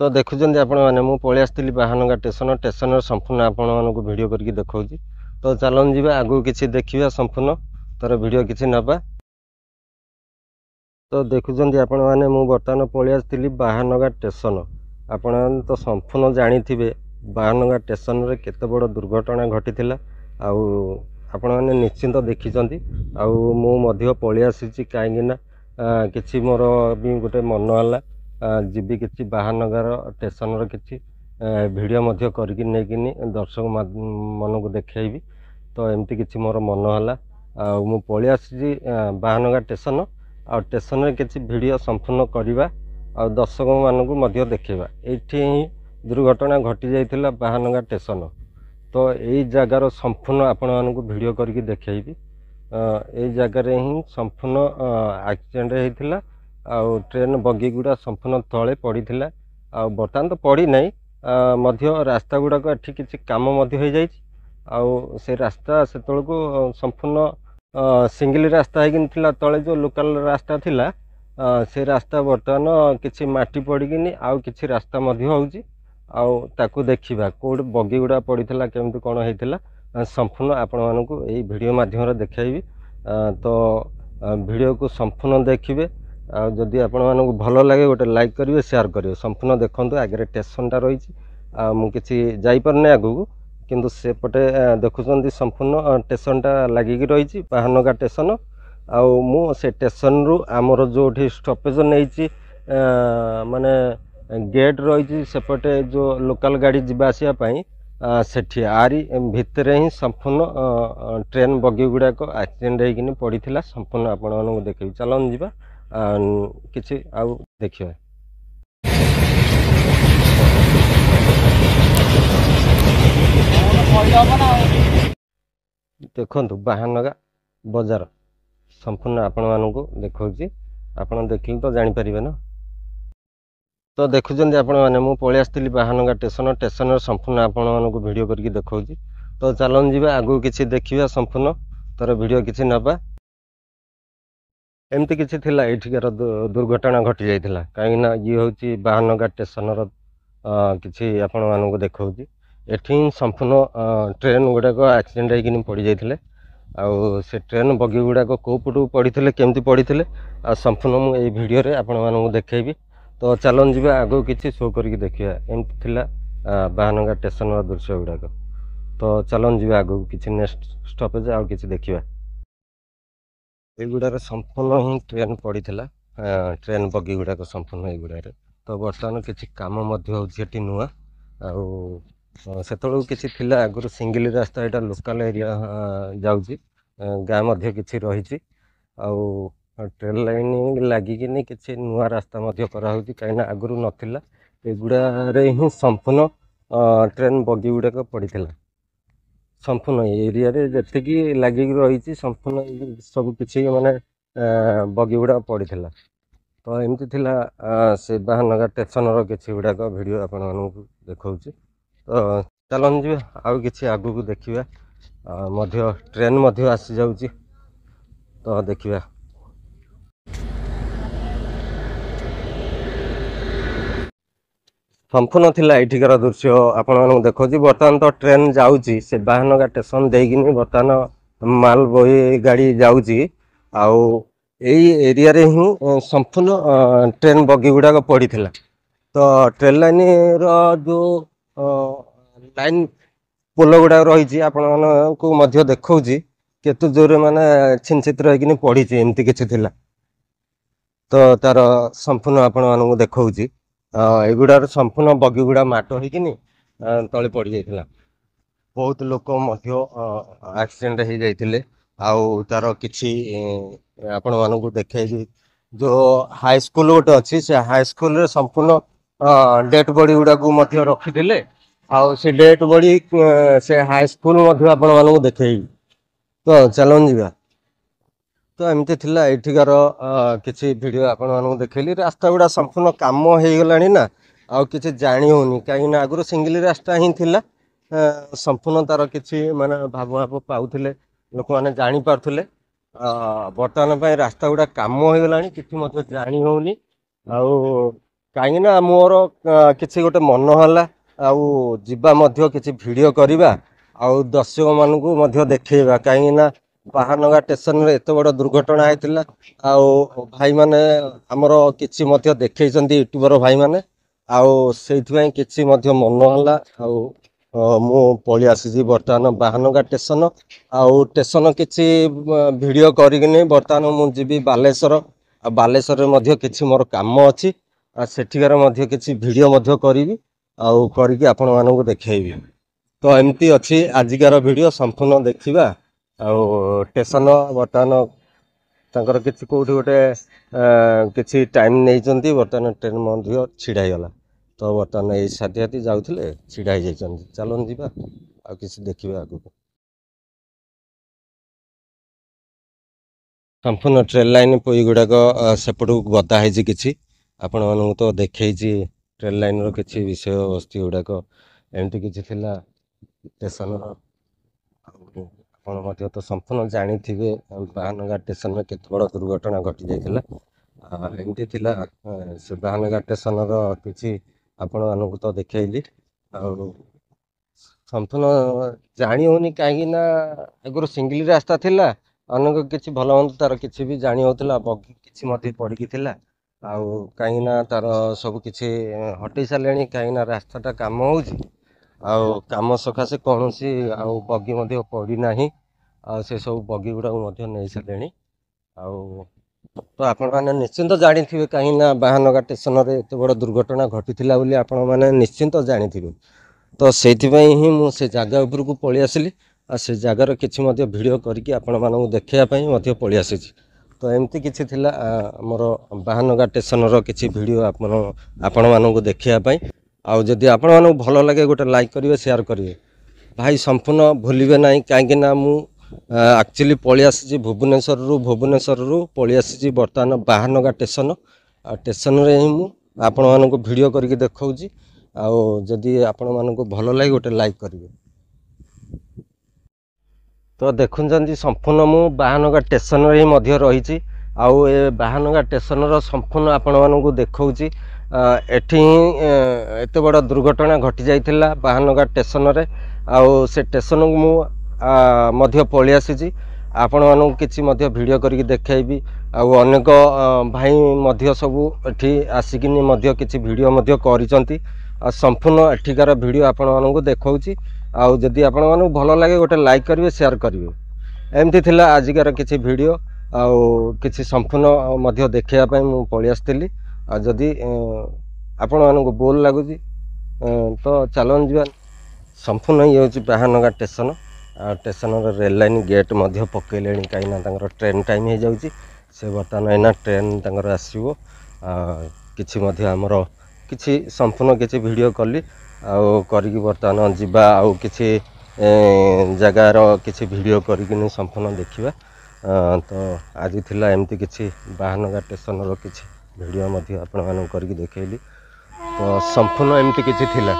तो देखुଛନ୍ତି ଆପଣ ମାନେ ମୁଁ ପଳେଇ ଆସିଥିଲି ବାହାନଗା ଷ୍ଟେସନର ସମ୍ପୂର୍ଣ୍ଣ ଆପଣ ମାନଙ୍କୁ ଭିଡ଼ିଓ କରିକି ଦେଖାଉଛି। ତ ଚାଲନ୍ତୁ ଯିବା ଆଗକୁ କିଛି ଦେଖିବା ସମ୍ପୂର୍ଣ୍ଣ ତାର ଭିଡ଼ିଓ କିଛି ନେବା। ତ ଦେଖୁଛନ୍ତି ଆପଣ ମାନେ ମୁଁ ବର୍ତ୍ତମାନ ପଳେଇ ଆସିଥିଲି ବାହାନଗା ଷ୍ଟେସନ। ଆପଣମାନେ ତ ସମ୍ପୂର୍ଣ୍ଣ ଜାଣିଥିବେ ବାହାନଗା ଷ୍ଟେସନରେ କେତେ ବଡ଼ ଦୁର୍ଘଟଣା ଘଟିଥିଲା ଆଉ ଆପଣମାନେ ନିଶ୍ଚିନ୍ତ ଦେଖିଛନ୍ତି। ଆଉ ମୁଁ ମଧ୍ୟ ପଳେଇ ଆସିଛି କାହିଁକିନା କିଛି ମୋର ବି ଗୋଟେ ମନ ହେଲା ଯିବି କିଛି ବାହାନଗାର ଷ୍ଟେସନର କିଛି ଭିଡ଼ିଓ ମଧ୍ୟ କରିକି ନେଇକିନି ଦର୍ଶକ ମାନଙ୍କୁ ଦେଖେଇବି। ତ ଏମିତି କିଛି ମୋର ମନ ହେଲା ଆଉ ମୁଁ ପଳେଇ ଆସିଛି ବାହାନଗା ଷ୍ଟେସନ। ଆଉ ଷ୍ଟେସନରେ କିଛି ଭିଡ଼ିଓ ସମ୍ପୂର୍ଣ୍ଣ କରିବା ଆଉ ଦର୍ଶକମାନଙ୍କୁ ମଧ୍ୟ ଦେଖେଇବା। ଏଇଠି ହିଁ ଦୁର୍ଘଟଣା ଘଟି ଯାଇଥିଲା ବାହାନଗା ଷ୍ଟେସନ। ତ ଏଇ ଜାଗାର ସମ୍ପୂର୍ଣ୍ଣ ଆପଣମାନଙ୍କୁ ଭିଡ଼ିଓ କରିକି ଦେଖେଇବି। ଏଇ ଜାଗାରେ ହିଁ ସମ୍ପୂର୍ଣ୍ଣ ଆକ୍ସିଡେଣ୍ଟ ହେଇଥିଲା ଆଉ ଟ୍ରେନ୍ ବଗି ଗୁଡ଼ା ସମ୍ପୂର୍ଣ୍ଣ ତଳେ ପଡ଼ିଥିଲା। ଆଉ ବର୍ତ୍ତମାନ ତ ପଡ଼ିନାହିଁ ମଧ୍ୟ ରାସ୍ତା ଗୁଡ଼ାକ ଏଠି କିଛି କାମ ମଧ୍ୟ ହେଇଯାଇଛି। ଆଉ ସେ ରାସ୍ତା ସେତେବେଳକୁ ସମ୍ପୂର୍ଣ୍ଣ ସିଙ୍ଗିଲ ରାସ୍ତା ହେଇକିନି ଥିଲା। ତଳେ ଯେଉଁ ଲୋକାଲ ରାସ୍ତା ଥିଲା ସେ ରାସ୍ତା ବର୍ତ୍ତମାନ କିଛି ମାଟି ପଡ଼ିକିନି ଆଉ କିଛି ରାସ୍ତା ମଧ୍ୟ ହେଉଛି। ଆଉ ତାକୁ ଦେଖିବା କେଉଁଠି ବଗି ଗୁଡ଼ା ପଡ଼ିଥିଲା କେମିତି କ'ଣ ହେଇଥିଲା ସମ୍ପୂର୍ଣ୍ଣ ଆପଣମାନଙ୍କୁ ଏଇ ଭିଡ଼ିଓ ମାଧ୍ୟମରେ ଦେଖାଇବି। ତ ଭିଡ଼ିଓକୁ ସମ୍ପୂର୍ଣ୍ଣ ଦେଖିବେ ଆଉ ଯଦି ଆପଣମାନଙ୍କୁ ଭଲ ଲାଗେ ଗୋଟେ ଲାଇକ୍ କରିବେ, ସେୟାର କରିବେ। ସମ୍ପୂର୍ଣ୍ଣ ଦେଖନ୍ତୁ। ଆଗରେ ଷ୍ଟେସନଟା ରହିଛି ଆଉ ମୁଁ କିଛି ଯାଇପାରୁନି ଆଗକୁ, କିନ୍ତୁ ସେପଟେ ଦେଖୁଛନ୍ତି ସମ୍ପୂର୍ଣ୍ଣ ଷ୍ଟେସନଟା ଲାଗିକି ରହିଛି ବାହାନଗା ଷ୍ଟେସନ। ଆଉ ମୁଁ ସେ ଷ୍ଟେସନରୁ ଆମର ଯେଉଁଠି ଷ୍ଟପେଜ ନେଇଛି ମାନେ ଗେଟ୍ ରହିଛି ସେପଟେ ଯେଉଁ ଲୋକାଲ ଗାଡ଼ି ଯିବା ଆସିବା ପାଇଁ ସେଠି ଆରି ଭିତରେ ହିଁ ସମ୍ପୂର୍ଣ୍ଣ ଟ୍ରେନ୍ ବଗି ଗୁଡ଼ାକ ଆକ୍ସିଡେଣ୍ଟ ହେଇକିନି ପଡ଼ିଥିଲା। ସମ୍ପୂର୍ଣ୍ଣ ଆପଣମାନଙ୍କୁ ଦେଖେଇବି। ଚାଲନ୍ତୁ ଯିବା କିଛି ଆଉ ଦେଖିବା। ଦେଖନ୍ତୁ ବାହାନଗା ବଜାର ସମ୍ପୂର୍ଣ୍ଣ ଆପଣମାନଙ୍କୁ ଦେଖାଉଛି। ଆପଣ ଦେଖିଲେ ତ ଜାଣିପାରିବେ ନା। ତ ଦେଖୁଛନ୍ତି ଆପଣମାନେ ମୁଁ ପଳେଇ ଆସିଥିଲି ବାହାନଗା ଷ୍ଟେସନର ସମ୍ପୂର୍ଣ୍ଣ ଆପଣମାନଙ୍କୁ ଭିଡ଼ିଓ କରିକି ଦେଖାଉଛି। ତ ଚାଲନ୍ତୁ ଯିବା ଆଗକୁ କିଛି ଦେଖିବା ସମ୍ପୂର୍ଣ୍ଣ ତାର ଭିଡ଼ିଓ କିଛି ନେବା। ଏମିତି କିଛି ଥିଲା ଏଇଠିକାର ଦୁର୍ଘଟଣା ଘଟି ଯାଇଥିଲା କାହିଁକିନା ଇଏ ହେଉଛି ବାହାନଗା ଷ୍ଟେସନର କିଛି ଆପଣମାନଙ୍କୁ ଦେଖାଉଛି। ଏଠି ହିଁ ସମ୍ପୂର୍ଣ୍ଣ ଟ୍ରେନ୍ ଗୁଡ଼ାକ ଆକ୍ସିଡେଣ୍ଟ ହେଇକିନି ପଡ଼ିଯାଇଥିଲେ। ଆଉ ସେ ଟ୍ରେନ୍ ବଗି ଗୁଡ଼ାକ କେଉଁ ପଟକୁ ପଡ଼ିଥିଲେ କେମିତି ପଡ଼ିଥିଲେ ଆଉ ସମ୍ପୂର୍ଣ୍ଣ ମୁଁ ଏଇ ଭିଡ଼ିଓରେ ଆପଣମାନଙ୍କୁ ଦେଖେଇବି। ତ ଚାଲନ୍ତୁ ଯିବା ଆଗକୁ କିଛି ଶୋ କରିକି ଦେଖିବା। ଏମିତି ଥିଲା ବାହାନଗା ଷ୍ଟେସନର ଦୃଶ୍ୟ ଗୁଡ଼ାକ। ତ ଚାଲନ୍ତୁ ଯିବା ଆଗକୁ କିଛି ନେକ୍ସଟ ଷ୍ଟପେଜ ଆଉ କିଛି ଦେଖିବା। ଏଇଗୁଡ଼ାରେ ସମ୍ପୂର୍ଣ୍ଣ ହିଁ ଟ୍ରେନ୍ ପଡ଼ିଥିଲା। ଟ୍ରେନ୍ ବଗି ଗୁଡ଼ାକ ସମ୍ପୂର୍ଣ୍ଣ ଏଇଗୁଡ଼ାରେ। ତ ବର୍ତ୍ତମାନ କିଛି କାମ ମଧ୍ୟ ହେଉଛି ଏଠି ନୂଆ। ଆଉ ସେତେବେଳକୁ କିଛି ଥିଲା ଆଗରୁ ସିଙ୍ଗିଲ ରାସ୍ତା, ଏଇଟା ଲୋକାଲ ଏରିଆ ଯାଉଛି, ଗାଁ ମଧ୍ୟ କିଛି ରହିଛି। ଆଉ ଟ୍ରେନ୍ ଲାଇନ୍ ଲାଗିକିନି କିଛି ନୂଆ ରାସ୍ତା ମଧ୍ୟ କରାହେଉଛି କାହିଁକିନା ଆଗରୁ ନଥିଲା। ଏଗୁଡ଼ାରେ ହିଁ ସମ୍ପୂର୍ଣ୍ଣ ଟ୍ରେନ୍ ବଗି ଗୁଡ଼ାକ ପଡ଼ିଥିଲା। ସମ୍ପୂର୍ଣ୍ଣ ଏରିଆରେ ଯେତିକି ଲାଗିକି ରହିଛି ସମ୍ପୂର୍ଣ୍ଣ ସବୁ କିଛି ମାନେ ବଗି ଗୁଡ଼ାକ ପଡ଼ିଥିଲା। ତ ଏମିତି ଥିଲା ସେ ବାହାନଗା ଷ୍ଟେସନର କିଛି ଗୁଡ଼ାକ ଭିଡ଼ିଓ ଆପଣମାନଙ୍କୁ ଦେଖାଉଛି। ତ ଚାଲନ୍ତୁ ଯିବା ଆଉ କିଛି ଆଗକୁ ଦେଖିବା। ମଧ୍ୟ ଟ୍ରେନ୍ ମଧ୍ୟ ଆସିଯାଉଛି, ତ ଦେଖିବା। ସମ୍ପୂର୍ଣ୍ଣ ଥିଲା ଏଇଠିକାର ଦୃଶ୍ୟ ଆପଣମାନଙ୍କୁ ଦେଖାଉଛି। ବର୍ତ୍ତମାନ ତ ଟ୍ରେନ୍ ଯାଉଛି ସେ ବାହାନଗା ଷ୍ଟେସନ ଦେଇକିନି ବର୍ତ୍ତମାନ ମାଲ ବୋହି ଗାଡ଼ି ଯାଉଛି। ଆଉ ଏଇ ଏରିଆରେ ହିଁ ସମ୍ପୂର୍ଣ୍ଣ ଟ୍ରେନ୍ ବଗି ଗୁଡ଼ାକ ପଡ଼ିଥିଲା। ତ ଟ୍ରେନ୍ ଲାଇନ୍ର ଯେଉଁ ଲାଇନ୍ ପୋଲ ଗୁଡ଼ାକ ରହିଛି ଆପଣମାନଙ୍କୁ ମଧ୍ୟ ଦେଖାଉଛି କେତେ ଜୋରରେ ମାନେ ଛିନଛିତ୍ର ହେଇକିନି ପଡ଼ିଛି। ଏମିତି କିଛି ଥିଲା। ତ ତାର ସମ୍ପୂର୍ଣ୍ଣ ଆପଣମାନଙ୍କୁ ଦେଖାଉଛି ଏଗୁଡ଼ାର ସମ୍ପୂର୍ଣ୍ଣ ବଗି ଗୁଡ଼ା ମାଟ ହେଇକିନି ତଳେ ପଡ଼ିଯାଇଥିଲା। ବହୁତ ଲୋକ ମଧ୍ୟ ଆକ୍ସିଡେଣ୍ଟ ହେଇଯାଇଥିଲେ। ଆଉ ତାର କିଛି ଆପଣମାନଙ୍କୁ ଦେଖେଇବି। ଯେଉଁ ହାଇସ୍କୁଲ ଗୋଟେ ଅଛି ସେ ହାଇସ୍କୁଲରେ ସମ୍ପୂର୍ଣ୍ଣ ଡେଡ୍ ବଡି ଗୁଡ଼ାକୁ ମଧ୍ୟ ରଖିଥିଲେ। ଆଉ ସେ ଡେଡ୍ ବଡି ସେ ହାଇସ୍କୁଲ ମଧ୍ୟ ଆପଣମାନଙ୍କୁ ଦେଖେଇବି। ତ ଚାଲନ୍ତୁ ଯିବା। ତ ଏମିତି ଥିଲା ଏଇଠିକାର କିଛି ଭିଡ଼ିଓ ଆପଣମାନଙ୍କୁ ଦେଖେଇଲି। ରାସ୍ତା ଗୁଡ଼ା ସମ୍ପୂର୍ଣ୍ଣ କାମ ହେଇଗଲାଣି ନା, ଆଉ କିଛି ଜାଣି ହେଉନି କାହିଁକିନା ଆଗରୁ ସିଙ୍ଗିଲ ରାସ୍ତା ହିଁ ଥିଲା। ସମ୍ପୂର୍ଣ୍ଣ ତାର କିଛି ମାନେ ଭାବ ପାଉଥିଲେ, ଲୋକମାନେ ଜାଣିପାରୁଥିଲେ। ବର୍ତ୍ତମାନ ପାଇଁ ରାସ୍ତା ଗୁଡ଼ା କାମ ହେଇଗଲାଣି, କିଛି ମଧ୍ୟ ଜାଣି ହେଉନି। ଆଉ କାହିଁକି ନା ମୋର କିଛି ଗୋଟେ ମନ ହେଲା ଆଉ ଯିବା ମଧ୍ୟ କିଛି ଭିଡ଼ିଓ କରିବା ଆଉ ଦର୍ଶକମାନଙ୍କୁ ମଧ୍ୟ ଦେଖେଇବା। କାହିଁକି ନା ବାହାନଗା ଷ୍ଟେସନରେ ଏତେ ବଡ଼ ଦୁର୍ଘଟଣା ହେଇଥିଲା ଆଉ ଭାଇମାନେ ଆମର କିଛି ମଧ୍ୟ ଦେଖେଇଛନ୍ତି ୟୁଟ୍ୟୁବର ଭାଇମାନେ ଆଉ ସେଇଥିପାଇଁ କିଛି ମଧ୍ୟ ମନ ହେଲା ଆଉ ମୁଁ ପଳେଇ ଆସିଛି ବର୍ତ୍ତମାନ ବାହାନଗା ଷ୍ଟେସନ। ଆଉ ଷ୍ଟେସନ କିଛି ଭିଡ଼ିଓ କରିକିନି ବର୍ତ୍ତମାନ ମୁଁ ଯିବି ବାଲେଶ୍ୱର ଆଉ ବାଲେଶ୍ୱରରେ ମଧ୍ୟ କିଛି ମୋର କାମ ଅଛି ଆଉ ସେଠିକାର ମଧ୍ୟ କିଛି ଭିଡ଼ିଓ ମଧ୍ୟ କରିବି ଆଉ କରିକି ଆପଣମାନଙ୍କୁ ଦେଖେଇବି। ତ ଏମିତି ଅଛି ଆଜିକାର ଭିଡ଼ିଓ ସମ୍ପୂର୍ଣ୍ଣ ଦେଖିବା। ଆଉ ଷ୍ଟେସନ ବର୍ତ୍ତମାନ ତାଙ୍କର କିଛି କେଉଁଠି ଗୋଟେ କିଛି ଟାଇମ୍ ନେଇଛନ୍ତି ବର୍ତ୍ତମାନ ଟ୍ରେନ୍ ମଧ୍ୟ ଛିଡ଼ା ହେଇଗଲା। ତ ବର୍ତ୍ତମାନ ଏଇ ସାଥି ଯାଉଥିଲେ ଛିଡ଼ା ହେଇଯାଇଛନ୍ତି। ଚାଲନ୍ତୁ ଯିବା ଆଉ କିଛି ଦେଖିବା ଆଗକୁ। ସମ୍ପୂର୍ଣ୍ଣ ଟ୍ରେନ୍ ଲାଇନ୍ ପୋଇ ଗୁଡ଼ାକ ସେପଟକୁ ଗଦା ହେଇଛି କିଛି ଆପଣମାନଙ୍କୁ ତ ଦେଖେଇଛି ଟ୍ରେନ୍ ଲାଇନ୍ର କିଛି ବିଷୟବସ୍ତୁ ଗୁଡ଼ାକ ଏମିତି କିଛି ଥିଲା ଷ୍ଟେସନର। ଆଉ ଆପଣ ମଧ୍ୟ ତ ସମ୍ପୂର୍ଣ୍ଣ ଜାଣିଥିବେ ବାହାନଗା ଷ୍ଟେସନରେ କେତେ ବଡ଼ ଦୁର୍ଘଟଣା ଘଟିଯାଇଥିଲା। ଏମିତି ଥିଲା ସେ ବାହାନଗା ଷ୍ଟେସନର କିଛି ଆପଣମାନଙ୍କୁ ତ ଦେଖେଇଲି ଆଉ ସମ୍ପୂର୍ଣ୍ଣ ଜାଣି ହେଉନି କାହିଁକି ନା ଆଗରୁ ସିଙ୍ଗିଲ ରାସ୍ତା ଥିଲା ଅନେକ କିଛି ଭଲ ମନ୍ଦ ତାର କିଛି ବି ଜାଣି ହେଉଥିଲା ବଗି କିଛି ମଧ୍ୟ ପଡ଼ିକି ଥିଲା ଆଉ କାହିଁକି ନା ତାର ସବୁ କିଛି ହଟେଇ ସାରିଲେଣି କାହିଁକି ନା ରାସ୍ତାଟା କାମ ହେଉଛି ଆଉ କାମ ସକାଶେ କୌଣସି ଆଉ ବଗି ମଧ୍ୟ ପଡ଼ିନାହିଁ ଆଉ ସେସବୁ ବଗି ଗୁଡ଼ାକୁ ମଧ୍ୟ ନେଇ ସାରିଲେଣି। ଆଉ ତ ଆପଣମାନେ ନିଶ୍ଚିନ୍ତ ଜାଣିଥିବେ କାହିଁକି ନା ବାହାନଗା ଷ୍ଟେସନରେ ଏତେ ବଡ଼ ଦୁର୍ଘଟଣା ଘଟିଥିଲା ବୋଲି ଆପଣମାନେ ନିଶ୍ଚିନ୍ତ ଜାଣିଥିବେ। ତ ସେଇଥିପାଇଁ ହିଁ ମୁଁ ସେ ଜାଗା ଉପରକୁ ପଳେଇ ଆସିଲି ଆଉ ସେ ଜାଗାର କିଛି ମଧ୍ୟ ଭିଡ଼ିଓ କରିକି ଆପଣମାନଙ୍କୁ ଦେଖାଇବା ପାଇଁ ମଧ୍ୟ ପଳେଇ ଆସିଛି। ତ ଏମିତି କିଛି ଥିଲା ଆମର ବାହାନଗା ଷ୍ଟେସନର କିଛି ଭିଡ଼ିଓ ଆପଣମାନଙ୍କୁ ଦେଖାଇବା ପାଇଁ। ଆଉ ଯଦି ଆପଣମାନଙ୍କୁ ଭଲ ଲାଗେ ଗୋଟେ ଲାଇକ୍ କରିବେ ସେୟାର କରିବେ। ଭାଇ ସମ୍ପୂର୍ଣ୍ଣ ଭୁଲିବେ ନାହିଁ କାହିଁକି ନା ମୁଁ ଆକ୍ଚୁଆଲି ପଳେଇ ଆସିଛି ଭୁବନେଶ୍ୱରରୁ ପଳେଇ ଆସିଛି ବର୍ତ୍ତମାନ ବାହାନଗା ଷ୍ଟେସନ ଆଉ ଷ୍ଟେସନରେ ହିଁ ମୁଁ ଆପଣମାନଙ୍କୁ ଭିଡ଼ିଓ କରିକି ଦେଖାଉଛି। ଆଉ ଯଦି ଆପଣମାନଙ୍କୁ ଭଲ ଲାଗେ ଗୋଟେ ଲାଇକ୍ କରିବେ। ତ ଦେଖୁଛନ୍ତି ସମ୍ପୂର୍ଣ୍ଣ ମୁଁ ବାହାନଗା ଷ୍ଟେସନରେ ହିଁ ମଧ୍ୟ ରହିଛି ଆଉ ଏ ବାହାନଗା ଷ୍ଟେସନର ସମ୍ପୂର୍ଣ୍ଣ ଆପଣମାନଙ୍କୁ ଦେଖାଉଛି। ଏଠି ହିଁ ଏତେ ବଡ଼ ଦୁର୍ଘଟଣା ଘଟି ଯାଇଥିଲା ବାହାନଗା ଷ୍ଟେସନରେ ଆଉ ସେ ଷ୍ଟେସନକୁ ମୁଁ ମଧ୍ୟ ପଳେଇ ଆସିଛି। ଆପଣମାନଙ୍କୁ କିଛି ମଧ୍ୟ ଭିଡ଼ିଓ କରିକି ଦେଖାଇବି ଆଉ ଅନେକ ଭାଇ ମଧ୍ୟ ସବୁ ଏଠି ଆସିକିନି ମଧ୍ୟ କିଛି ଭିଡ଼ିଓ ମଧ୍ୟ କରିଛନ୍ତି ଆଉ ସମ୍ପୂର୍ଣ୍ଣ ଏଠିକାର ଭିଡ଼ିଓ ଆପଣମାନଙ୍କୁ ଦେଖାଉଛି। ଆଉ ଯଦି ଆପଣମାନଙ୍କୁ ଭଲ ଲାଗେ ଗୋଟେ ଲାଇକ୍ କରିବେ ସେୟାର କରିବେ। ଏମିତି ଥିଲା ଆଜିକାର କିଛି ଭିଡ଼ିଓ ଆଉ କିଛି ସମ୍ପୂର୍ଣ୍ଣ ମଧ୍ୟ ଦେଖାଇବା ପାଇଁ ମୁଁ ପଳେଇ ଆସିଥିଲି। ଆଉ ଯଦି ଆପଣମାନଙ୍କୁ ବୋର୍ ଲାଗୁଛି ତ ଚାଲନ୍ତୁ ଯିବା। ସମ୍ପୂର୍ଣ୍ଣ ଇଏ ହେଉଛି ବାହାନଗା ଷ୍ଟେସନ ଆଉ ଷ୍ଟେସନର ରେଲ୍ ଲାଇନ୍ ଗେଟ୍ ମଧ୍ୟ ପକେଇଲେଣି କାହିଁକିନା ତାଙ୍କର ଟ୍ରେନ୍ ଟାଇମ୍ ହେଇଯାଉଛି। ସେ ବର୍ତ୍ତମାନ ଏଇନା ଟ୍ରେନ୍ ତାଙ୍କର ଆସିବ କିଛି ମଧ୍ୟ ଆମର କିଛି ସମ୍ପୂର୍ଣ୍ଣ କିଛି ଭିଡ଼ିଓ କଲି ଆଉ କରିକି ବର୍ତ୍ତମାନ ଯିବା ଆଉ କିଛି ଜାଗାର କିଛି ଭିଡ଼ିଓ କରିକିନି ସମ୍ପୂର୍ଣ୍ଣ ଦେଖିବା। ତ ଆଜି ଥିଲା ଏମିତି କିଛି ବାହାନଗା ଷ୍ଟେସନର କିଛି ଭିଡ଼ିଓ ମଧ୍ୟ ଆପଣମାନଙ୍କୁ କରିକି ଦେଖେଇଲି। ତ ସମ୍ପୂର୍ଣ୍ଣ ଏମିତି କିଛି ଥିଲା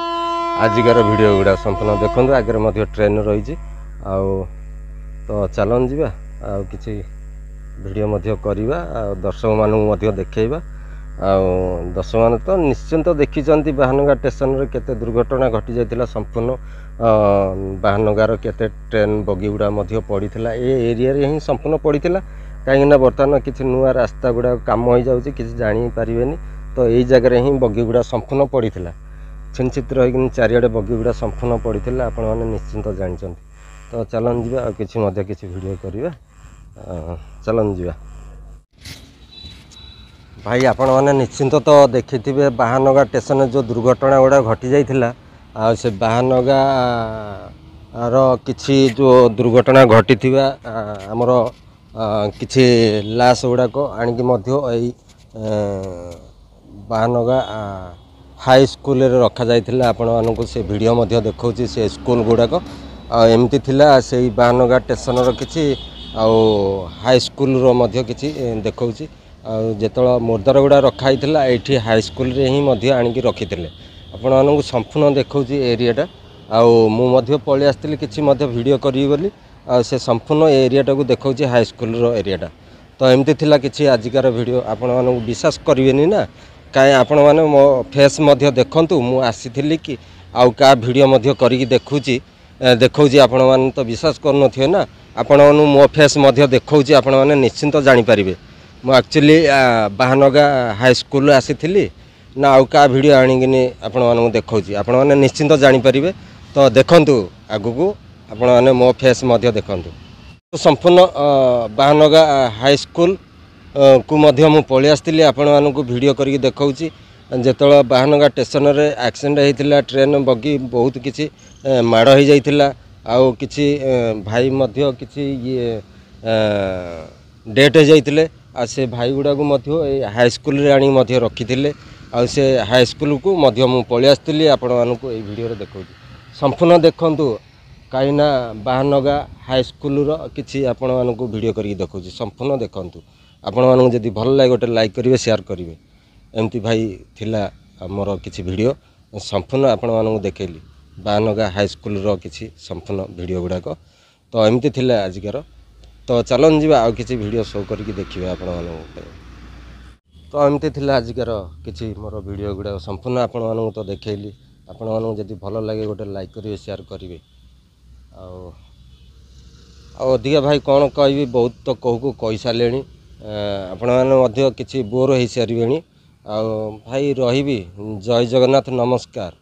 ଆଜିକାର ଭିଡ଼ିଓ ଗୁଡ଼ା ସମ୍ପୂର୍ଣ୍ଣ ଦେଖନ୍ତୁ। ଆଗରେ ମଧ୍ୟ ଟ୍ରେନ୍ ରହିଛି ଆଉ ତ ଚାଲନ୍ତୁ ଯିବା ଆଉ କିଛି ଭିଡ଼ିଓ ମଧ୍ୟ କରିବା ଆଉ ଦର୍ଶକମାନଙ୍କୁ ମଧ୍ୟ ଦେଖେଇବା। ଆଉ ଦର୍ଶକମାନେ ତ ନିଶ୍ଚିନ୍ତ ଦେଖିଛନ୍ତି ବାହାନଗା ଷ୍ଟେସନରେ କେତେ ଦୁର୍ଘଟଣା ଘଟିଯାଇଥିଲା। ସମ୍ପୂର୍ଣ୍ଣ ବାହାନଗାର କେତେ ଟ୍ରେନ୍ ବଗି ଗୁଡ଼ା ମଧ୍ୟ ପଡ଼ିଥିଲା ଏ ଏରିଆରେ ହିଁ ସମ୍ପୂର୍ଣ୍ଣ ପଡ଼ିଥିଲା କାହିଁକିନା ବର୍ତ୍ତମାନ କିଛି ନୂଆ ରାସ୍ତା ଗୁଡ଼ାକ କାମ ହେଇଯାଉଛି କିଛି ଜାଣିପାରିବେନି। ତ ଏଇ ଜାଗାରେ ହିଁ ବଗି ଗୁଡ଼ା ସମ୍ପୂର୍ଣ୍ଣ ପଡ଼ିଥିଲା ଛିନଛିତ୍ର ହେଇକିନି ଚାରିଆଡ଼େ ବଗି ଗୁଡ଼ା ସମ୍ପୂର୍ଣ୍ଣ ପଡ଼ିଥିଲା ଆପଣମାନେ ନିଶ୍ଚିନ୍ତ ଜାଣିଛନ୍ତି। ତ ଚାଲନ୍ତୁ ଯିବା ଆଉ କିଛି ମଧ୍ୟ କିଛି ଭିଡ଼ିଓ କରିବା। ଚାଲନ୍ତୁ ଯିବା। ଭାଇ ଆପଣମାନେ ନିଶ୍ଚିନ୍ତ ତ ଦେଖିଥିବେ ବାହାନଗା ଷ୍ଟେସନରେ ଯେଉଁ ଦୁର୍ଘଟଣା ଗୁଡ଼ା ଘଟି ଯାଇଥିଲା ଆଉ ସେ ବାହାନଗାର କିଛି ଯେଉଁ ଦୁର୍ଘଟଣା ଘଟିଥିବା ଆମର କିଛି ଲାସ୍ ଗୁଡ଼ାକ ଆଣିକି ମଧ୍ୟ ଏଇ ବାହାନଗା ହାଇସ୍କୁଲରେ ରଖାଯାଇଥିଲା। ଆପଣମାନଙ୍କୁ ସେ ଭିଡ଼ିଓ ମଧ୍ୟ ଦେଖାଉଛି ସେ ସ୍କୁଲ ଗୁଡ଼ାକ ଆଉ ଏମିତି ଥିଲା ସେଇ ବାହାନଗା ଷ୍ଟେସନର କିଛି ଆଉ ହାଇସ୍କୁଲର ମଧ୍ୟ କିଛି ଦେଖାଉଛି। ଆଉ ଯେତେବେଳେ ମୋର୍ଦ୍ଦାର ଗୁଡ଼ା ରଖା ହେଇଥିଲା ଏଇଠି ହାଇସ୍କୁଲରେ ହିଁ ମଧ୍ୟ ଆଣିକି ରଖିଥିଲେ। ଆପଣମାନଙ୍କୁ ସମ୍ପୂର୍ଣ୍ଣ ଦେଖାଉଛି ଏରିଆଟା ଆଉ ମୁଁ ମଧ୍ୟ ପଳେଇ ଆସିଥିଲି କିଛି ମଧ୍ୟ ଭିଡ଼ିଓ କରିବି ବୋଲି ଆଉ ସେ ସମ୍ପୂର୍ଣ୍ଣ ଏରିଆଟାକୁ ଦେଖାଉଛି ହାଇସ୍କୁଲର ଏରିଆଟା। ତ ଏମିତି ଥିଲା କିଛି ଆଜିକାର ଭିଡ଼ିଓ ଆପଣମାନଙ୍କୁ ବିଶ୍ୱାସ କରିବେନି ନା कहीं आपण मैंने मो फेस देखु मु आसी कि आउ क्या वीडियो करी देखुची देखौची आपण मैंने तो विश्वास कर ना आपण मो फेस देखौची आपण मैंने निश्चिंत जानीपारे मु एक्चुअली बाहानगा हाई स्कूल आसी ना आउ क्या वीडियो आनिकिनी आपण मानू देखौची आपण मैंने निश्चिंत जानीपारे तो देखंतु आगु आपण मैंने मो फेस देखंतु तो संपूर्ण बाहानगा हाई स्कूल को मध्य मु पळि आस्तिली आपण मानू वीडियो करके देखौची जेतळ बाहानगा स्टेशन रे एक्सीडेंट होइतिला ट्रेन बगी बहुत किछि माड़ हो जाइतिला आउ किछि भाई मध्य किछि ये डेथ हो जाइतिले आ से भाई गुडा को मध्य हाई स्कूल रे आनी मध्य रखिथिले आ से हाई स्कूल को मध्य मु पळि आस्तिली आपण मानू ए वीडियो रे देखौची संपूर्ण देखंतु काईना बाहानगा हाई स्कूल रो किछि आपण मानू वीडियो करके देखौची संपूर्ण देखंतु आपण मानू जदि भल लागे गोटे लाइक करेंगे शेयर करेंगे एमती भाई थिला मोर किछि वीडियो संपूर्ण आपण मानू देखैली बाहानगा हाई स्कूल रो किछि संपूर्ण वीडियो गुड़ाक तो एमती थिला आजिकार तो चलन जी आउ किछि वीडियो शो करके देखिए आपण मानू तो एमती थिला आजिकार किछि मोर वीडियो गुड़ाक संपूर्ण आपण मानू तो देखैली आपण मानू जदि भल लागे गोटे लाइक करेंगे शेयर करेंगे अधिका भाई कौन कहि बहुत तो कहू कही सारे आपण मैंने किसी बोर हो सारे आ भाई रही जय जगन्नाथ नमस्कार।